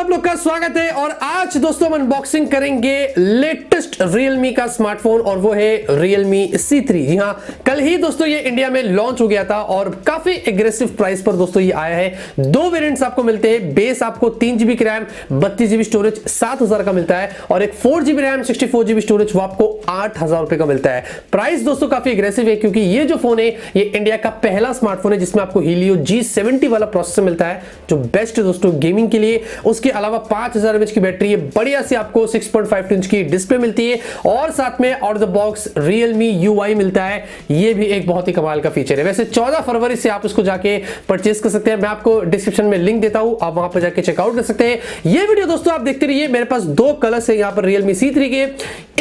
आप लोग का स्वागत है। और आज दोस्तों हम अनबॉक्सिंग करेंगे लेटेस्ट Realme का स्मार्टफोन और वो है Realme C3। जी हाँ, कल ही दोस्तों ये इंडिया में लॉन्च हो गया था और काफी एग्रेसिव प्राइस पर दोस्तों ये आया है। दो वेरिएंट्स आपको मिलते हैं। बेस आपको 3GB की रैम 32GB स्टोरेज 7000 का मिलता है और एक 4GB रैम 64GB स्टोरेज वो आपको 8000 रुपए का मिलता है। प्राइस दोस्तों काफी एग्रेसिव है क्योंकि ये जो फोन है ये इंडिया का पहला स्मार्टफोन है जिसमें आपको Helio G70 वाला प्रोसेसर मिलता है जो बेस्ट है दोस्तों गेमिंग के लिए। उसके अलावा 5000 mAh की बैटरी है, बढ़िया सी आपको 6.5 इंच की डिस्प्ले मिलती है और साथ में out of the box Realme UI मिलता है। ये भी एक बहुत ही कमाल का फीचर है। वैसे 14 फरवरी से आप इसको जाके परचेज कर सकते हैं। मैं आपको डिस्क्रिप्शन में लिंक देता हूं, आप वहां पर जाके चेकआउट कर सकते हैं। ये वीडियो दोस्तों आप देखते रहिए। मेरे पास दो कलर्स है यहाँ पर Realme C3 के।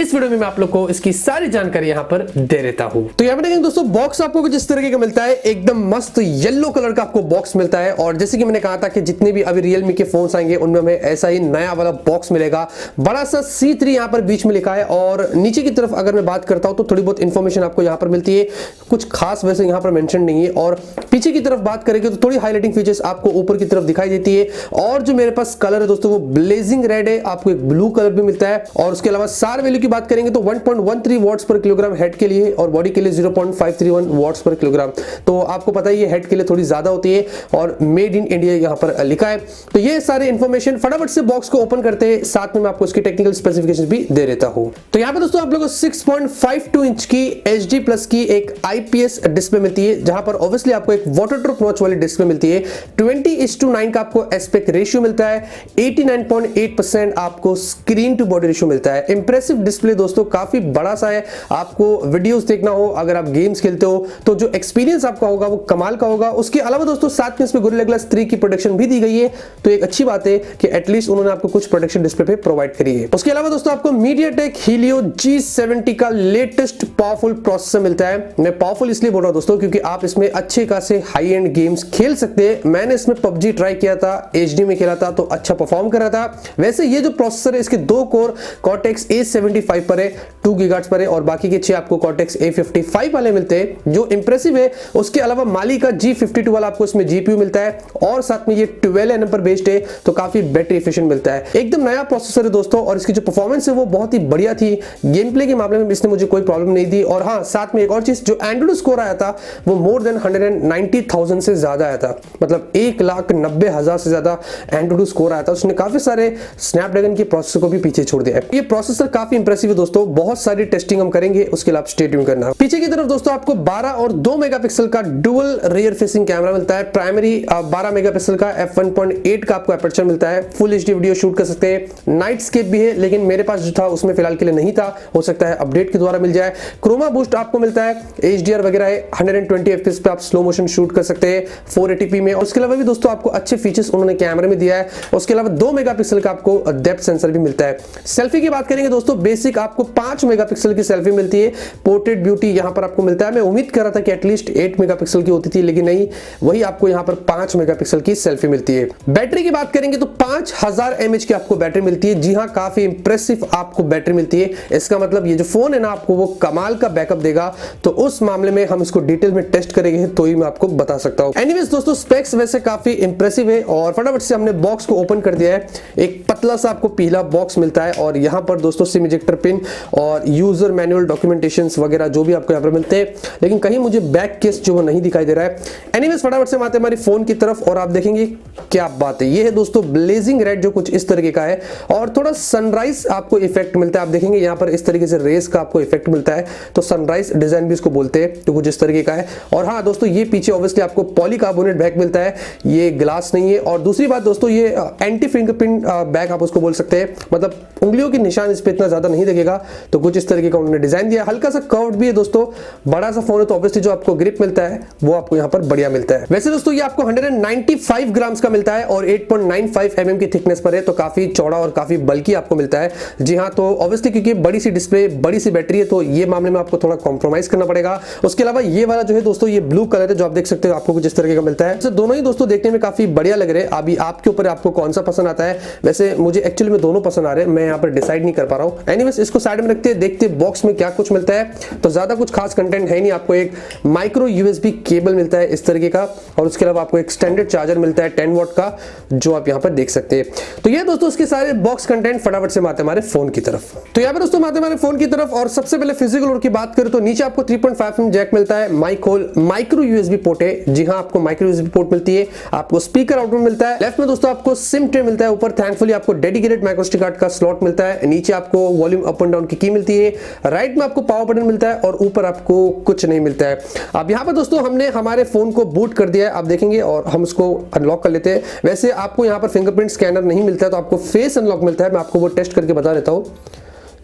इस वीडियो में मैं आप लोग को इसकी सारी जानकारी यहाँ पर दे देता हूं। तो यहाँ पर देखेंगे दोस्तों बॉक्स आपको कुछ इस तरीके का मिलता है, एकदम मस्त येलो कलर का आपको बॉक्स मिलता है। और जैसे कि मैंने कहा था कि जितने भी अभी Realme के फोन्स आएंगे उनमें हमें ऐसा ही नया वाला बॉक्स मिलेगा। बड़ा सा C3 यहाँ पर बीच में लिखा है और नीचे की तरफ अगर मैं बात करता हूं तो थोड़ी बहुत इंफॉर्मेशन आपको यहाँ पर मिलती है, कुछ खास वैसे यहाँ पर मेंशन नहीं है। और पीछे की तरफ बात करेंगे तो थोड़ी हाईलाइटिंग फीचर्स आपको ऊपर की तरफ दिखाई देती है। और जो मेरे पास कलर है दोस्तों वो ब्लेजिंग रेड है, आपको एक ब्लू कलर भी मिलता है। और उसके अलावा सार वैल्यू की बात करेंगे तो 1.13 वॉट्स पर किलोग्राम हेड के लिए और बॉडी के लिए 0.531 वॉट्स पर किलोग्राम। तो आपको पता ही है हेड के लिए थोड़ी ज्यादा होती है और मेड इन इंडिया यहाँ पर लिखा है। तो ये सारे इंफॉर्मेशन फटाफट से बॉक्स को ओपन करते हैं, साथ में मैं आपको इसकी टेक्निकल स्पेसिफिकेशन भी दे देता हूं। तो यहाँ पे दोस्तों आप लोगों को 6.52 इंच की HD प्लस की एक IPS डिस्प्ले मिलती है जहां पर ऑब्वियसली आपको एक वाटरप्रूफ नॉच वाली डिस्प्ले मिलती है। 20:9 का आपको एस्पेक्ट रेशियो मिलता है। 89.8% आपको स्क्रीन टू बॉडी रेशियो मिलता है। इंप्रेसिव डिस्प्ले दोस्तों, काफी बड़ा सा है। आपको वीडियोस देखना हो, अगर आप गेम्स खेलते हो तो जो एक्सपीरियंस आपका होगा वो कमाल का होगा। उसके अलावा दोस्तों साथ में इसमें गोरिल्ला ग्लास 3 की प्रोटेक्शन भी दी गई है, तो एक अच्छी बात है कि एटलीस्ट उन्होंने आपको कुछ प्रोटेक्शन डिस्प्ले पे प्रोवाइड करी है। उसके अलावा दोस्तों आपको MediaTek Helio G70 का लेटेस्ट पावरफुल प्रोसेसर मिलता है। मैं पावरफुल इसलिए बोल रहा हूं दोस्तों क्योंकि आप इसमें अच्छे खासे हाई एंड गेम्स खेल सकते हैं। मैंने इसमें PUBG ट्राई किया था, HD में खेला था तो अच्छा परफॉर्म कर रहा था। वैसे ये जो प्रोसेसर है इसके 2 कोर Cortex A75 पर है, 2 गीगाहर्ट्ज पर है और बाकी के 6 आपको Cortex A55 वाले मिलते हैं जो इंप्रेसिव है। उसके अलावा माली का G52 वाला आपको इसमें GPU मिलता है और साथ में ये 12 nm पर बेस्ड है तो काफी बैटरी एफिशिएंट मिलता है। एकदम नया प्रोसेसर है दोस्तों और इसकी जो परफॉर्मेंस है वो बहुत ही बढ़िया थी। गेम प्ले के मामले में इसने मुझे कोई प्रॉब्लम नहीं दी। और हाँ, साथ में एक और चीज, जो एंड्रॉइड स्कोर आया था वो मोर देन 190,000 से ज्यादा आया था, मतलब 1,90,000 से ज्यादा एंड्रॉइड स्कोर आया था। उसने काफी सारे स्नैपड्रैगन के प्रोसेसर को भी पीछे छोड़ दिया है। ये प्रोसेसर काफी इंप्रेसिव है दोस्तों, बहुत सारी टेस्टिंग हम करेंगे, उसके लिए आप स्टे ट्यून करना। पीछे की तरफ दोस्तों आपको 12 और 2 मेगापिक्सल का डुअल रियर फेसिंग कैमरा मिलता है। प्राइमरी 12 मेगापिक्सल का f1.8 का आपको एपर्चर मिलता है। फुल HD वीडियो शूट कर सकते हैं। नाइट स्केप भी है लेकिन मेरे पास जो था उसमें फिलहाल के लिए नहीं था, हो सकता है अपडेट के द्वारा मिल जाए। क्रोमा बूस्ट आपको मिलता है, HDR वगैरह है। 120 FPS पे आप स्लो मोशन शूट कर सकते हैं 480p में। और उसके अलावा भी दोस्तों आपको अच्छे फीचर्स उन्होंने कैमरे में दिया है। उसके अलावा 2 मेगापिक्सल का आपको डेप्थ सेंसर भी मिलता है। सेल्फी की बात करेंगे दोस्तों, बेसिक आपको 5 मेगापिक्सल की सेल्फी मिलती है। पोर्ट्रेट ब्यूटी यहां पर आपको मिलता है। मैं उम्मीद कर रहा था कि एटलीस्ट 8 मेगापिक्सल की होती थी लेकिन नहीं, वही आपको यहां पर 5 मेगापिक्सल की सेल्फी मिलती है। बैटरी की बात करेंगे तो 5000 mAh की आपको बैटरी मिलती है। जी हां, काफी इंप्रेसिव आपको बैटरी मिलती है। इसका मतलब ये जो फोन है ना आपको वो कमाल का बैकअप देगा। तो उस मामले में हम इसको डिटेल में टेस्ट करेंगे तो ही मैं आपको बता सकता हूं। एनीवेज दोस्तों, स्पेक्स वैसे काफी इंप्रेसिव है और फटाफट से हमने बॉक्स को ओपन कर दिया है। एक पतला सा आपको पीला बॉक्स मिलता है और यहां पर दोस्तों सिम इजेक्टर पिन और यूजर मैनुअल डॉक्यूमेंटेशंस वगैरह जो भी आपको यहां पर मिलते हैं, लेकिन कहीं मुझे बैक केस जो वो नहीं दिखाई दे रहा है। एनीवेज फटाफट से आते हैं हमारी फोन की तरफ और आप देखेंगे क्या बात है। ये है दोस्तों ब्लेजिंग रेड जो कुछ इस तरीके का है और थोड़ा सनराइज आपको इफेक्ट मिलता है। आप देखेंगे यहाँ पर इस तरीके से रेस का आपको इफेक्ट मिलता है, तो सनराइज डिजाइन भी इसको बोलते हैं, तो कुछ इस तरीके का है। और हाँ दोस्तों, ये पीछे ऑब्वियसली आपको पॉलीकार्बोनेट बैक मिलता है, ये ग्लास नहीं है। और दूसरी बात दोस्तों, ये एंटी फिंगरप्रिंट बैक आप उसको बोल सकते हैं, मतलब उंगलियों के निशान इस पे इतना ज्यादा नहीं दिखेगा, तो कुछ इस तरीके का उन्होंने डिजाइन दिया। हल्का सा कर्व्ड भी है दोस्तों, बड़ा सा फोन है तो ऑब्वियसली जो आपको ग्रिप मिलता है वो आपको यहाँ पर बढ़िया मिलता है। वैसे दोस्तों ये आपको 195 ग्राम्स का मिलता है और 8.95 mm की थिकनेस पर है, तो काफी चौड़ा और काफी बल्कि आपको मिलता है। जी हाँ, तो ऑब्वियसली क्योंकि बड़ी सी डिस्प्ले, बड़ी सी बैटरी है तो ये मामले में आपको थोड़ा कॉम्प्रोमाइज करना पड़ेगा। उसके अलावा ये वाला जो है दोस्तों, ये ब्लू कलर है जो आप देख सकते हो, आपको कुछ इस तरीके का मिलता है। दोनों ही दोस्तों देखने में काफी बढ़िया लग रहे हैं। अभी आपके ऊपर आपको कौन सा पसंद आता है। वैसे मुझे एक्चुअली में दोनों पसंद आ रहे हैं, मैं यहाँ पर डिसाइड नहीं कर पा रहा हूँ। एनीवेज इसको साइड में रखते हैं, देखते हैं बॉक्स में क्या कुछ मिलता है। तो ज्यादा कुछ खास कंटेंट है नहीं। आपको एक माइक्रो USB केबल मिलता है इस तरीके का और उसके अलावा आपको एक स्टैंडर्ड चार्जर मिलता है 10 वॉट का, जो आप यहाँ पर देख देख सकते हैं। तो ये दोस्तों उसके सारे बॉक्स कंटेंट, फटाफट से आते हमारे फोन की तरफ। तो यहाँ पे दोस्तों आते हमारे फोन की तरफ, और सबसे पहले फिजिकल और की बात करें तो नीचे आपको 3.5mm जैक मिलता है, mic hole, micro USB port है, जी हाँ आपको माइक्रो यूएसबी पोर्ट मिलती है, आपको स्पीकर आउटपुट मिलता है, लेफ्ट में दोस्तों आपको सिम ट्रे मिलता है, ऊपर थैंकफुली आपको डेडिकेटेड माइक्रो SD कार्ड का स्लॉट मिलता है, नीचे आपको वॉल्यूम अप एंड डाउन की की मिलती है, राइट में आपको पावर बटन मिलता है और ऊपर आपको कुछ नहीं मिलता है। अब यहाँ पर दोस्तों हमने हमारे फोन को बूट कर दिया है, आप देखेंगे, और हम उसको अनलॉक कर लेते हैं। वैसे आपको यहाँ पर फिंगरप्रिंट स्कैनर नहीं मिलता है, तो आपको फेस अनलॉक मिलता है। मैं आपको वो टेस्ट करके बता देता हूँ,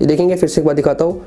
ये देखेंगे, फिर से एक बार दिखाता हूँ,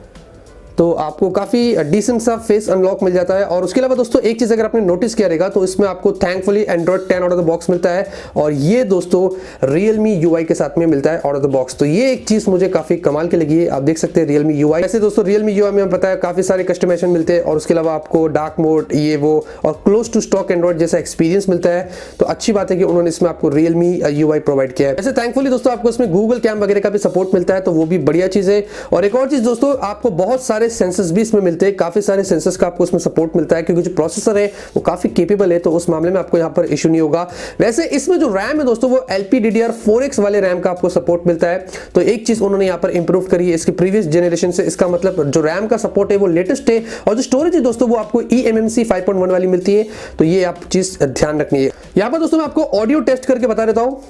तो आपको काफी डिसेंट सा फेस अनलॉक मिल जाता है। और उसके अलावा दोस्तों एक चीज अगर आपने नोटिस किया रहेगा तो इसमें आपको thankfully Android 10 out of the box मिलता है, और ये दोस्तों Realme UI के साथ में मिलता है आउट ऑफ द बॉक्स। तो ये एक चीज मुझे काफी कमाल की लगी है। आप देख सकते हैं Realme UI। वैसे दोस्तों Realme UI में हमें पता है काफी सारे कस्टमाइजेशन मिलते हैं, और उसके अलावा आपको डार्क मोड, ये वो, और क्लोज टू स्टॉक एंड्रॉइड जैसा एक्सपीरियंस मिलता है। तो अच्छी बात है कि उन्होंने इसमें आपको Realme UI प्रोवाइड किया है। वैसे थैंकफुली दोस्तों आपको इसमें गूगल कैम वगैरह का भी सपोर्ट मिलता है, तो वो भी बढ़िया चीज है। और एक और चीज दोस्तों, आपको बहुत सारे सेंसर्स भी इसमें मिलते हैं, काफी सारे सेंसर्स का आपको इसमें सपोर्ट मिलता है, क्योंकि जो प्रोसेसर है वो काफी केपेबल है, तो उस मामले में आपको यहाँ पर इशू नहीं होगा। वैसे इसमें जो रैम है दोस्तों, वो LPDDR4X वाले रैम का आपको सपोर्ट मिलता है। तो एक चीज उन्होंने यहाँ पर इंप्रूव करी है इसकी प्रीवियस जनरेशन से, इसका मतलब जो रैम का सपोर्ट है वो लेटेस्ट है, और जो स्टोरेज है दोस्तों वो आपको eMMC 5.1 वाली मिलती है। तो ये आप चीज ध्यान रखनी है। यहाँ पर दोस्तों मैं आपको ऑडियो टेस्ट करके बता देता हूँ,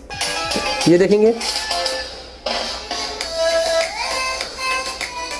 ये देखेंगे,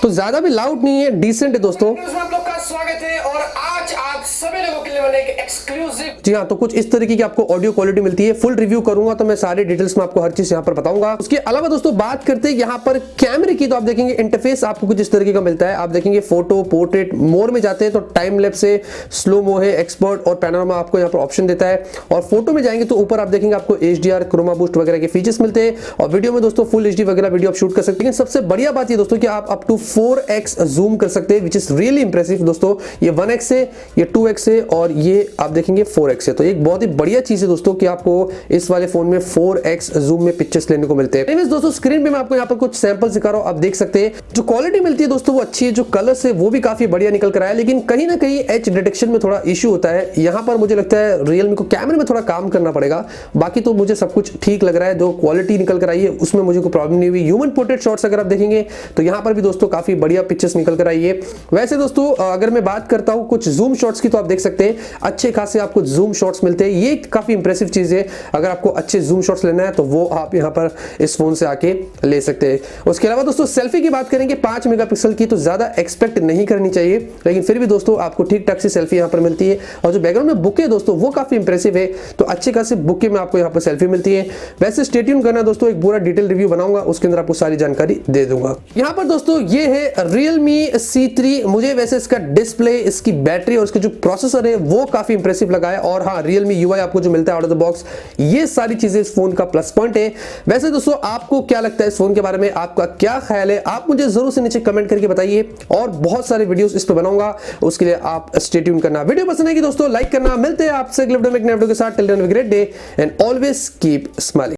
तो ज्यादा भी लाउड नहीं है, डिसेंट है दोस्तों। आप लोग का स्वागत है, और आज आप सभी लोगों के लिए मैंने एक एक्सक्लूसिव, जी हाँ, तो कुछ इस तरीके की आपको ऑडियो क्वालिटी मिलती है। फुल रिव्यू करूंगा तो मैं सारे डिटेल्स में आपको हर चीज यहाँ पर बताऊंगा। उसके अलावा दोस्तों बात करते हैं यहाँ पर कैमरे की, तो आप देखेंगे इंटरफेस आपको कुछ इस तरीके का मिलता है। आप देखेंगे फोटो, पोर्ट्रेट, मोर में जाते हैं तो टाइम लैप्स है, स्लो मो है, एक्सपर्ट और पैनोरामा आपको यहाँ पर ऑप्शन देता है। और फोटो में जाएंगे तो ऊपर आप देखेंगे आपको HDR, क्रोमा बूस्ट वगैरह के फीचर्स मिलते हैं, और वीडियो में दोस्तों फुल HD वगैरह वीडियो आप शूट कर सकते हैं। सबसे बढ़िया बात ये दोस्तों कि आप अप टू 4x जूम कर सकते हैं, विच इज रियली इंप्रेसिव दोस्तों। ये 1x है, ये 2x है, और ये आप देखेंगे 4x है। तो एक बहुत ही बढ़िया चीज है दोस्तों कि आपको इस वाले फोन में 4x जूम में पिक्चर्स लेने को मिलते हैं। दोस्तों स्क्रीन पे मैं आपको यहाँ पर कुछ सैंपल दिखा रहा हूँ, आप देख सकते हैं जो क्वालिटी मिलती है दोस्तों वो अच्छी है, जो कलर्स है वो भी काफी बढ़िया निकल कर आया, लेकिन कहीं ना कहीं एच डिटेक्शन में थोड़ा इशू होता है। यहाँ पर मुझे लगता है Realme को कैमरे में थोड़ा काम करना पड़ेगा, बाकी तो मुझे सब कुछ ठीक लग रहा है। जो क्वालिटी निकल कर आई है उसमें मुझे कोई प्रॉब्लम नहीं हुई। ह्यूमन पोर्ट्रेट शॉट्स अगर आप देखेंगे तो यहाँ पर भी दोस्तों काफी बढ़िया पिक्चर्स निकल कर आई है। वैसे दोस्तों अगर मैं बात करता हूँ कुछ जूम शॉट्स की, तो आप देख सकते हैं अच्छे खासे आपको जूम शॉट्स मिलते हैं। ये काफी इंप्रेसिव चीज है, अगर आपको अच्छे जूम शॉट्स लेना है तो वो आप यहाँ पर इस फोन से आके ले सकते हैं। उसके अलावा दोस्तों सेल्फी की बात करेंगे 5 मेगापिक्सल की, तो ज्यादा एक्सपेक्ट नहीं करनी चाहिए, लेकिन फिर भी दोस्तों आपको ठीक ठाक से सेल्फी यहाँ पर मिलती है। और जो बैकग्राउंड में बुके दोस्तों वो काफी इंप्रेसिव है, तो अच्छे खासे बुके में आपको यहाँ पर सेल्फी मिलती है। वैसे स्टे ट्यून करना दोस्तों, एक पूरा डिटेल रिव्यू बनाऊंगा, उसके अंदर आपको सारी जानकारी दे दूंगा। यहाँ पर दोस्तों ये है Realme C3। मुझे वैसे इसका डिस्प्ले, इसकी बैटरी और इसका जो प्रोसेसर है वो काफी इंप्रेसिव लगा है, और हाँ Realme UI आपको जो मिलता है आउट ऑफ द बॉक्स, ये सारी चीजें इस फोन का प्लस पॉइंट है। वैसे दोस्तों आपको क्या लगता है इस फोन के बारे में, आपका क्या ख्याल है, आप मुझे जरूर से नीचे कमेंट करके बताइए, और बहुत सारे वीडियोस इस पे बनाऊंगा, उसके लिए आप स्टे ट्यून करना। वीडियो पसंद आएगी दोस्तों लाइक करना। मिलते हैं आपसे अगले वीडियो में एक नए वीडियो के साथ। Till then have a great day and always keep smiling.